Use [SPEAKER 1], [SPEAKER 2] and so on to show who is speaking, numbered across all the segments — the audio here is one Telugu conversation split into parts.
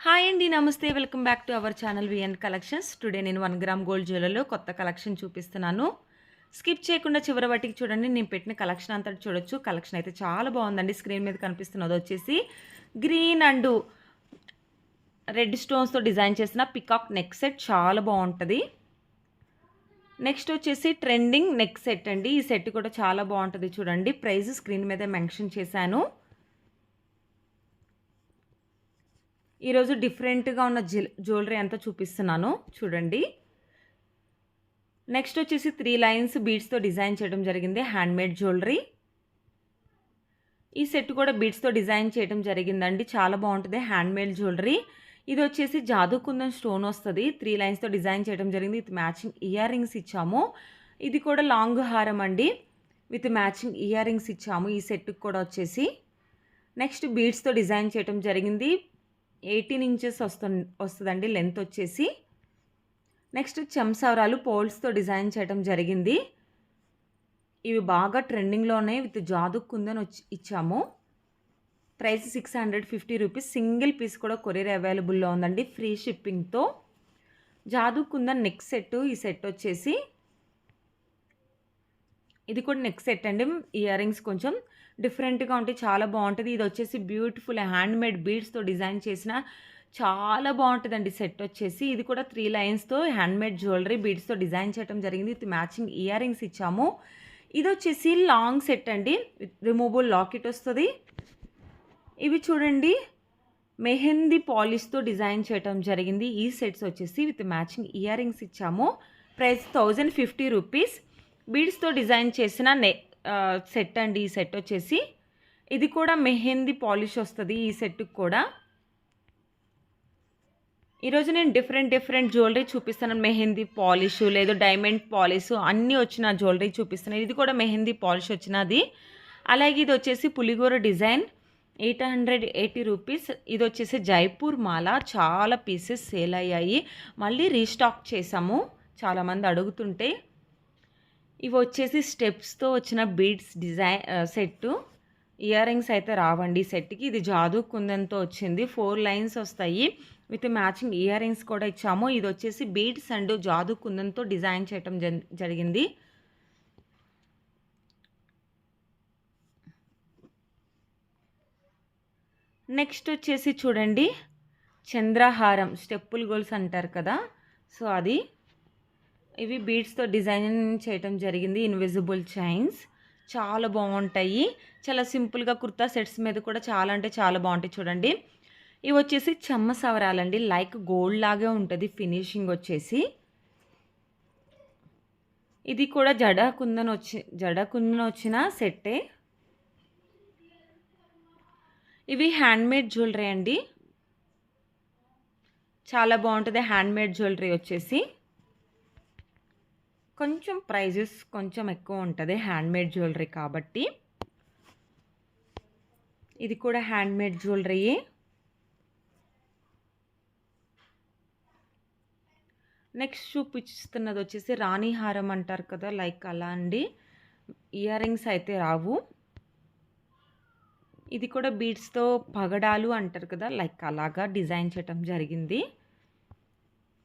[SPEAKER 1] హాయ్ అండి. నమస్తే. Welcome back to our channel VN collections. Today నేను 1 గ్రామ్ గోల్డ్ జ్యువెలరీలో కొత్త కలెక్షన్ చూపిస్తున్నాను. స్కిప్ చేయకుండా చివరి వరకి చూడండి. నేను పెట్టిన కలెక్షన్ అంతటి చూడొచ్చు. కలెక్షన్ అయితే చాలా బాగుందండి. స్క్రీన్ మీద కనిపిస్తున్నది వచ్చేసి గ్రీన్ అండ్ రెడ్ స్టోన్స్తో డిజైన్ చేసిన పికాక్ నెక్ సెట్ చాలా బాగుంటుంది. నెక్స్ట్ వచ్చేసి ట్రెండింగ్ నెక్ సెట్ అండి. ఈ సెట్ కూడా చాలా బాగుంటుంది చూడండి. ప్రైస్ స్క్రీన్ మీద మెన్షన్ చేశాను. ఈరోజు డిఫరెంట్గా ఉన్న జ్యువెలరీ అంతా చూపిస్తున్నాను చూడండి. నెక్స్ట్ వచ్చేసి 3 లైన్స్ బీడ్స్తో డిజైన్ చేయడం జరిగింది. Handmade jewellery. ఈ సెట్ కూడా బీడ్స్తో డిజైన్ చేయడం జరిగిందండి. చాలా బాగుంటుంది హ్యాండ్మేడ్ జ్యువెలరీ. ఇది వచ్చేసి జాదూ కుందన్ స్టోన్ వస్తుంది. 3 లైన్స్తో డిజైన్ చేయడం జరిగింది. విత్ మ్యాచింగ్ ఇయర్ రింగ్స్ ఇచ్చాము. ఇది కూడా లాంగ్ హారం అండి. విత్ మ్యాచింగ్ ఇయర్ రింగ్స్ ఇచ్చాము ఈ సెట్కి కూడా వచ్చేసి. నెక్స్ట్ బీడ్స్తో డిజైన్ చేయడం జరిగింది. 18 ఇంచెస్ వస్తుందండి లెంత్ వచ్చేసి. నెక్స్ట్ చెంసవరాలు పోల్స్తో డిజైన్ చేయడం జరిగింది. ఇవి బాగా ట్రెండింగ్లో ఉన్నాయి. విత్ జాదు కుందన్ ఇచ్చాము. Price 650 rupees. సింగిల్ పీస్ కూడా కొరియర్ అవైలబుల్లో ఉందండి ఫ్రీ షిప్పింగ్తో. Jadau Kundan neck set. ఈ సెట్ వచ్చేసి ఇది కూడా నెక్ సెట్ అండి. ఇయర్ రింగ్స్ కొంచెం డిఫరెంట్గా ఉంటే చాలా బాగుంటుంది. ఇది వచ్చేసి బ్యూటిఫుల్ హ్యాండ్మేడ్ బీడ్స్తో డిజైన్ చేసిన చాలా బాగుంటుందండి సెట్ వచ్చేసి. ఇది కూడా 3 లైన్స్తో హ్యాండ్మేడ్ జ్యువెలరీ బీడ్స్తో డిజైన్ చేయడం జరిగింది. విత్ మ్యాచింగ్ ఇయర్ రింగ్స్ ఇచ్చాము. ఇది వచ్చేసి లాంగ్ సెట్ అండి. రిమూవబుల్ లాకెట్ వస్తుంది. ఇవి చూడండి మెహందీ పాలిష్తో డిజైన్ చేయడం జరిగింది. ఈ సెట్స్ వచ్చేసి విత్ మ్యాచింగ్ ఇయర్ రింగ్స్ ఇచ్చాము. Price 1050 rupees. బీడ్స్తో డిజైన్ చేసిన సెట్ అండి ఈ సెట్ వచ్చేసి. ఇది కూడా మెహందీ పాలిష్ వస్తుంది ఈ సెట్కి కూడా. ఈరోజు నేను డిఫరెంట్ జ్యువెలరీ చూపిస్తాను. మెహందీ పాలిష్ లేదు డైమండ్ పాలిష్ అన్నీ వచ్చిన జ్యువెలరీ చూపిస్తున్నాను. ఇది కూడా మెహందీ పాలిష్ వచ్చినది. అలాగే ఇది వచ్చేసి పులిగోర డిజైన్ 880 రూపీస్. ఇది వచ్చేసి జైపూర్ మాల. చాలా పీసెస్ సేల్ అయ్యాయి. మళ్ళీ రీస్టాక్ చేసాము చాలామంది అడుగుతుంటే. ఇవి వచ్చేసి స్టెప్స్తో వచ్చిన beads design set. Ear rings అయితే రావండి సెట్కి. ఇది జాదూ కుందన్తో వచ్చింది. 4 లైన్స్ వస్తాయి. విత్ మ్యాచింగ్ ఇయర్ రింగ్స్ కూడా ఇచ్చాము. ఇది వచ్చేసి బీడ్స్ అండ్ జాదూ కుందన్తో డిజైన్ చేయడం జరిగింది. నెక్స్ట్ వచ్చేసి చూడండి చంద్రహారం స్టెప్పుల్ గోల్స్ అంటారు కదా, సో అది. ఇవి బీడ్స్తో డిజైన్ చేయడం జరిగింది. ఇన్విజిబుల్ చైన్స్ చాలా బాగుంటాయి. చాలా సింపుల్గా కుర్తా సెట్స్ మీద కూడా చాలా అంటే చాలా బాగుంటాయి చూడండి. ఇవి వచ్చేసి చెమ్మ సవరాలండి. లైక్ గోల్డ్ లాగే ఉంటుంది ఫినిషింగ్ వచ్చేసి. ఇది కూడా జడ కుందన్ వచ్చిన సెట్టే. ఇవి హ్యాండ్మేడ్ జ్యువెలరీ అండి. చాలా బాగుంటుంది హ్యాండ్మేడ్ జ్యువెలరీ వచ్చేసి. కొంచెం ప్రైజెస్ కొంచెం ఎక్కువ ఉంటుంది హ్యాండ్మేడ్ జ్యువెలరీ కాబట్టి. ఇది కూడా హ్యాండ్మేడ్ జ్యువెలరీయే. నెక్స్ట్ చూపిస్తున్నది వచ్చేసి రాణి హారం అంటారు కదా, లైక్ అలా అండి. ఇయర్ రింగ్స్ అయితే రావు. ఇది కూడా బీడ్స్తో పగడాలు అంటారు కదా, లైక్ అలాగా డిజైన్ చేయటం జరిగింది.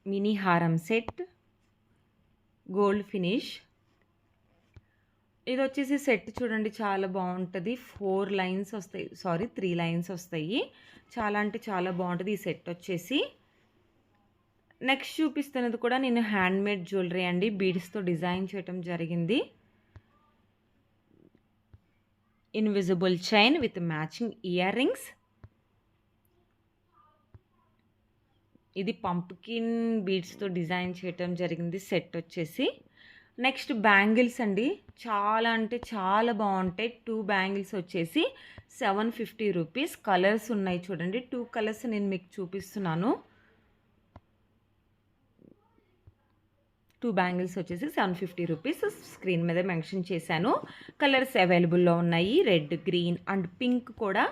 [SPEAKER 1] మినీ హారం సెట్ గోల్డ్ ఫినిష్. ఇది వచ్చేసి సెట్ చూడండి చాలా బాగుంటుంది. 4 లైన్స్ వస్తాయి, 3 లైన్స్ వస్తాయి. చాలా అంటే చాలా బాగుంటుంది ఈ సెట్ వచ్చేసి. నెక్స్ట్ చూపిస్తున్నది కూడా నేను హ్యాండ్మేడ్ జ్యువెలరీ అండి. బీడ్స్తో డిజైన్ చేయడం జరిగింది. Invisible chain with matching ear rings. ఇది పంప్కిన్ బీడ్స్తో డిజైన్ చేయడం జరిగింది సెట్ వచ్చేసి. నెక్స్ట్ బ్యాంగిల్స్ అండి. చాలా అంటే చాలా బాగుంటాయి. 2 బ్యాంగిల్స్ వచ్చేసి 750 రూపీస్. కలర్స్ ఉన్నాయి చూడండి. 2 కలర్స్ నేను మీకు చూపిస్తున్నాను. 2 బ్యాంగిల్స్ వచ్చేసి 750 రూపీస్. స్క్రీన్ మీద మెన్షన్ చేశాను. కలర్స్ అవైలబుల్లో ఉన్నాయి. రెడ్, గ్రీన్ అండ్ పింక్ కూడా.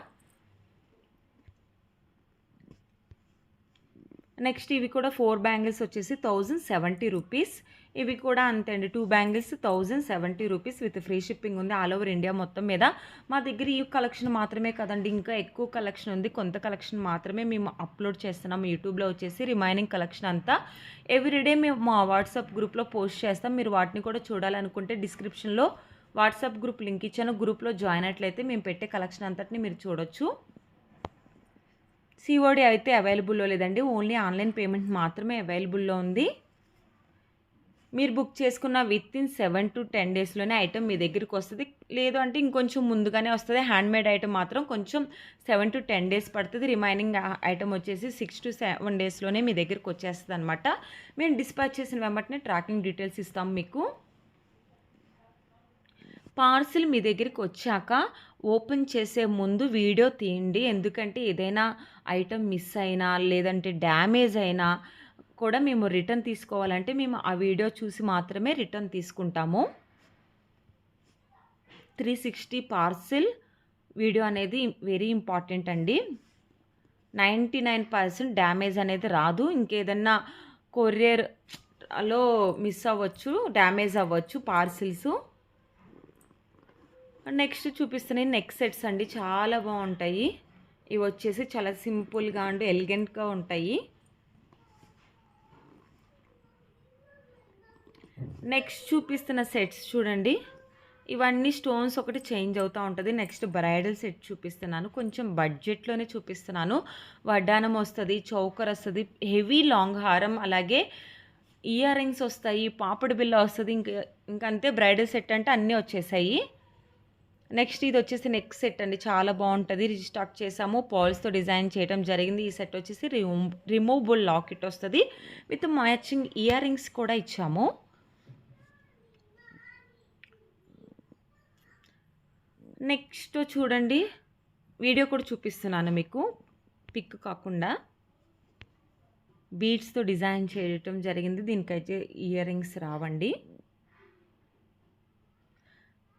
[SPEAKER 1] నెక్స్ట్ ఇవి కూడా 4 బ్యాంగిల్స్ వచ్చేసి 1070 రూపీస్. ఇవి కూడా అంతే అండి. 2 bangles 1070 rupees with free shipping ఉంది ఆల్ ఓవర్ ఇండియా మొత్తం మీద. మా దగ్గర ఈ కలెక్షన్ మాత్రమే కదండి, ఇంకా ఎక్కువ కలెక్షన్ ఉంది. కొంత కలెక్షన్ మాత్రమే మేము అప్లోడ్ చేస్తున్నాం యూట్యూబ్లో వచ్చేసి. రిమైనింగ్ కలెక్షన్ అంతా ఎవ్రీడే మేము మా వాట్సాప్ గ్రూప్లో పోస్ట్ చేస్తాం. మీరు వాటిని కూడా చూడాలనుకుంటే డిస్క్రిప్షన్లో వాట్సాప్ గ్రూప్ లింక్ ఇచ్చాను. గ్రూప్లో జాయిన్ అయినట్లయితే మేము పెట్టే కలెక్షన్ అంతటిని మీరు చూడొచ్చు. సిఓడి అయితే అవైలబుల్లో లేదండి, ఓన్లీ ఆన్లైన్ పేమెంట్ మాత్రమే అవైలబుల్లో ఉంది. మీరు బుక్ చేసుకున్న వితిన్ 7 to 10 డేస్లోనే ఐటమ్ మీ దగ్గరికి వస్తుంది. లేదు అంటే ఇంకొంచెం ముందుగానే వస్తుంది. హ్యాండ్మేడ్ ఐటమ్ మాత్రం కొంచెం 7 to 10 డేస్ పడుతుంది. రిమైనింగ్ ఐటమ్ వచ్చేసి 6 to 7 డేస్లోనే మీ దగ్గరికి వచ్చేస్తుంది అనమాట. మేము డిస్పాచ్ చేసిన వెంటనే ట్రాకింగ్ డీటెయిల్స్ ఇస్తాం మీకు. పార్సిల్ మీ దగ్గరికి వచ్చాక ఓపెన్ చేసే ముందు వీడియో తీయండి. ఎందుకంటే ఏదైనా ఐటమ్ మిస్ అయినా లేదంటే డ్యామేజ్ అయినా కూడా మేము రిటర్న్ తీసుకోవాలంటే మేము ఆ వీడియో చూసి మాత్రమే రిటర్న్ తీసుకుంటాము. 360 పార్సిల్ వీడియో అనేది వెరీ ఇంపార్టెంట్ అండి. 99% డ్యామేజ్ అనేది రాదు. ఇంకేదన్నా కొరియర్లో మిస్ అవ్వచ్చు, డ్యామేజ్ అవ్వచ్చు పార్సిల్స్. నెక్స్ట్ చూపిస్తున్నాయి నెక్ సెట్స్ అండి, చాలా బాగుంటాయి. ఇవి వచ్చేసి చాలా సింపుల్గా అండ్ ఎలిగెంట్గా ఉంటాయి. నెక్స్ట్ చూపిస్తున్న సెట్స్ చూడండి, ఇవన్నీ స్టోన్స్ ఒకటి చేంజ్ అవుతూ ఉంటుంది. నెక్స్ట్ బ్రైడల్ సెట్ చూపిస్తున్నాను, కొంచెం బడ్జెట్లోనే చూపిస్తున్నాను. వడ్డానం వస్తుంది, చౌకర్ వస్తుంది, హెవీ లాంగ్ హారం, అలాగే ఇయర్ రింగ్స్ వస్తాయి, పాపిడి బిల్ల వస్తుంది. ఇంకంతే బ్రైడల్ సెట్ అంటే అన్నీ వచ్చేసాయి. నెక్స్ట్ ఇది వచ్చేసి నెక్ సెట్ అండి, చాలా బాగుంటుంది. రీస్టాక్ చేసాము, పాల్స్తో డిజైన్ చేయడం జరిగింది. ఈ సెట్ వచ్చేసి రిమూవబుల్ లాకెట్ వస్తుంది విత్ మ్యాచింగ్ ఇయర్ రింగ్స్ కూడా ఇచ్చాము. నెక్స్ట్ చూడండి, వీడియో కూడా చూపిస్తున్నాను మీకు, పిక్ కాకుండా బీడ్స్తో డిజైన్ చేయడం జరిగింది. దీనికైతే ఇయర్ రింగ్స్ రావండి.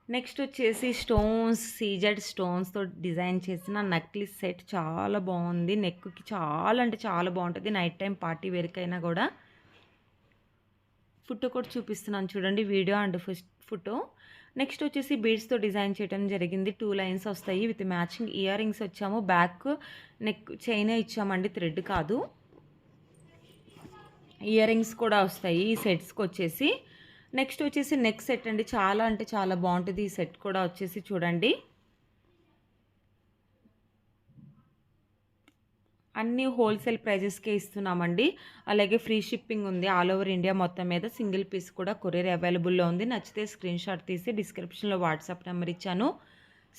[SPEAKER 1] నెక్స్ట్ వచ్చేసి స్టోన్స్, సీజెడ్ స్టోన్స్తో డిజైన్ చేసిన నక్లిస్ సెట్ చాలా బాగుంది. నెక్కి చాలా అంటే చాలా బాగుంటుంది. నైట్ టైం పార్టీ వేరికైనా కూడా. ఫోటో కూడా చూపిస్తున్నాను చూడండి, వీడియో అండ్ ఫోటో. నెక్స్ట్ వచ్చేసి బీడ్స్తో డిజైన్ చేయడం జరిగింది. 2 లైన్స్ వస్తాయి విత్ మ్యాచింగ్ ఇయర్ రింగ్స్ వచ్చాము. బ్యాక్ నెక్ చైన్ ఇచ్చామండి, థ్రెడ్ కాదు. ఇయర్ రింగ్స్ కూడా వస్తాయి ఈ సెట్స్కి వచ్చేసి. నెక్స్ట్ వచ్చేసి నెక్ సెట్ అండి, చాలా అంటే చాలా బాగుంటుంది. ఈ సెట్ కూడా వచ్చేసి చూడండి, అన్నీ హోల్సేల్ ప్రైజెస్కే ఇస్తున్నామండి. అలాగే ఫ్రీ షిప్పింగ్ ఉంది ఆల్ ఓవర్ ఇండియా మొత్తం మీద. సింగిల్ పీస్ కూడా కొరియర్ అవైలబుల్లో ఉంది. నచ్చితే స్క్రీన్ షాట్ తీసి డిస్క్రిప్షన్లో వాట్సాప్ నెంబర్ ఇచ్చాను,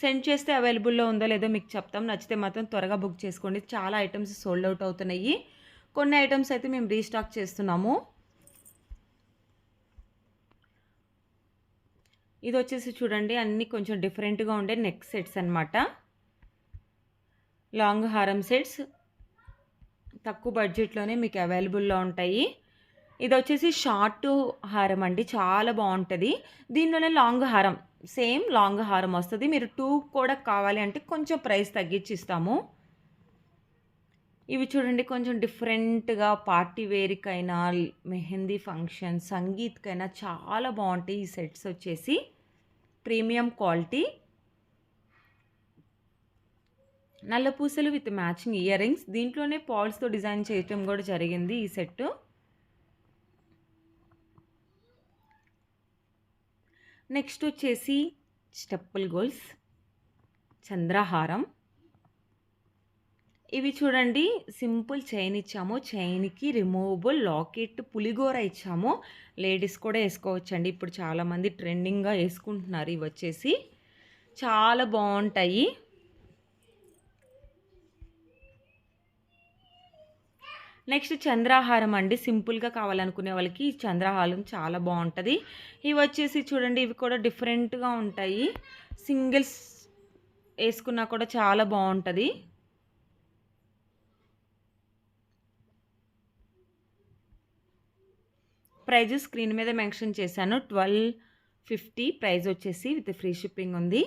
[SPEAKER 1] సెండ్ చేస్తే అవైలబుల్లో ఉందో లేదో మీకు చెప్తాం. నచ్చితే మాత్రం త్వరగా బుక్ చేసుకోండి. చాలా ఐటమ్స్ సోల్డ్ అవుట్ అవుతున్నాయి. కొన్ని ఐటమ్స్ అయితే మేము రీస్టాక్ చేస్తున్నాము. ఇది వచ్చేసి చూడండి, అన్నీ కొంచెం డిఫరెంట్గా ఉండే నెక్ సెట్స్ అనమాట. లాంగ్ హారం సెట్స్ తక్కువ బడ్జెట్లోనే మీకు అవైలబుల్లో ఉంటాయి. ఇది వచ్చేసి షార్ట్ హారం అండి, చాలా బాగుంటుంది. దీనిలోనే లాంగ్ హారం, సేమ్ లాంగ్ హారం వస్తుంది. మీరు 2 కూడా కావాలి అంటే కొంచెం ప్రైస్ తగ్గించి ఇస్తాము. ఇవి చూడండి, కొంచెం డిఫరెంట్గా పార్టీ వేర్కైనా, మెహందీ ఫంక్షన్, సంగీత్కైనా చాలా బాగుంటాయి ఈ సెట్స్ వచ్చేసి. ప్రీమియం క్వాలిటీ, నల్ల పూసలు విత్ మ్యాచింగ్ ఇయర్ రింగ్స్. దీంట్లోనే పాల్స్తో డిజైన్ చేయటం కూడా జరిగింది ఈ సెట్. నెక్స్ట్ వచ్చేసి స్టెప్పుల్ గోల్స్, చంద్రహారం. ఇవి చూడండి, సింపుల్ చైన్ ఇచ్చాము, చైన్కి రిమూవబుల్ లాకెట్, పులిగోర ఇచ్చాము. లేడీస్ కూడా వేసుకోవచ్చండి, ఇప్పుడు చాలామంది ట్రెండింగ్గా వేసుకుంటున్నారు. ఇవి వచ్చేసి చాలా బాగుంటాయి. నెక్స్ట్ చంద్రహారం అండి, సింపుల్గా కావాలనుకునే వాళ్ళకి చంద్రహారం చాలా బాగుంటుంది. ఇవి వచ్చేసి చూడండి, ఇవి కూడా డిఫరెంట్గా ఉంటాయి. సింగిల్స్ వేసుకున్నా కూడా చాలా బాగుంటుంది. ప్రైజ్ స్క్రీన్ మీద మెన్షన్ చేశాను, 1250 ప్రైజ్ వచ్చేసి విత్ ఫ్రీ షిప్పింగ్ ఉంది.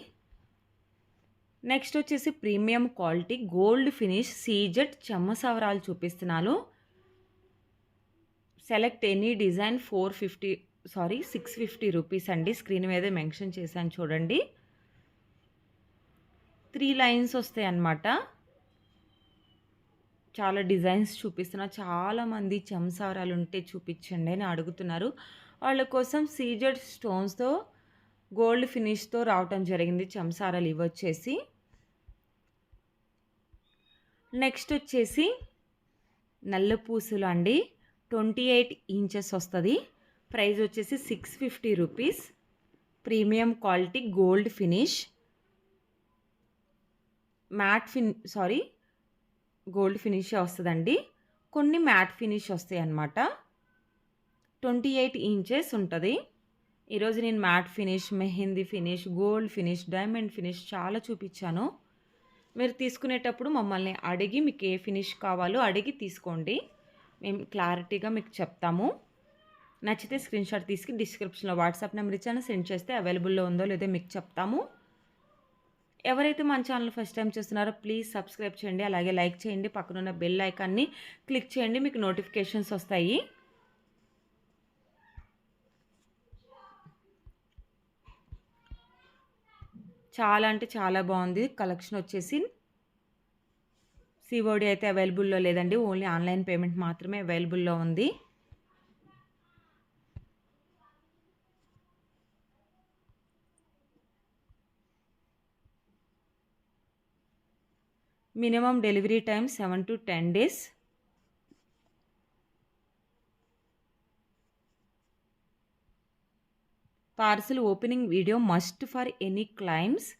[SPEAKER 1] నెక్స్ట్ వచ్చేసి premium quality gold finish CZ చెమ్మ సవరాలు చూపిస్తున్నాను. సెలెక్ట్ ఎనీ డిజైన్ 650 రూపీస్ అండి. స్క్రీన్ మీదే మెన్షన్ చేశాను చూడండి. 3 లైన్స్ వస్తాయన్నమాట. చాలా డిజైన్స్ చూపిస్తున్నా. చాలామంది చెంసారాలుంటే చూపించండి అని అడుగుతున్నారు. వాళ్ళ కోసం సీజెడ్ స్టోన్స్‌తో గోల్డ్ ఫినిష్‌తో రావటం జరిగింది చెంసారాలు ఇవొచ్చేసి. నెక్స్ట్ వచ్చేసి నల్ల పూసలు అండి. 28 ఇంచెస్ వస్తది. ప్రైస్ వచ్చేసి 650 rupees. Premium quality gold finish. Gold ఫినిషే వస్తదండి. కొన్ని మ్యాట్ ఫినిష్ వస్తాయన్నమాట. 28 ఇంచెస్ ఉంటది. ఈరోజు నేను matte finish, mehndi finish, gold finish, diamond finish చాలా చూపిచ్చాను. మీరు తీసుకునేటప్పుడు మమ్మల్ని అడిగి మీకు ఏ ఫినిష్ కావాలో అడిగి తీసుకోండి. మేము క్లారిటీగా మీకు చెప్తాము. నచ్చితే స్క్రీన్‌షాట్ తీసి డిస్క్రిప్షన్‌లో వాట్సాప్ నెంబర్ ఇచ్చాను. సెండ్ చేస్తే అవైలబుల్‌లో ఉందో లేదో మీకు చెప్తాము. ఎవరైతే మన ఛానల్ ఫస్ట్ టైం చూస్తున్నారో ప్లీజ్ సబ్స్క్రైబ్ చేయండి. అలాగే లైక్ చేయండి. పక్కనున్న బెల్ ఐకాన్ని క్లిక్ చేయండి. మీకు నోటిఫికేషన్స్ వస్తాయి. చాలా అంటే చాలా బాగుంది. కలెక్షన్ వచ్చేసి సిఓడి అయితే అవైలబుల్‌లో లేదండి. ఓన్లీ ఆన్‌లైన్ పేమెంట్ మాత్రమే అవైలబుల్‌లో ఉంది. Minimum delivery time 7 to 10 days. Parcel opening video must for any claims.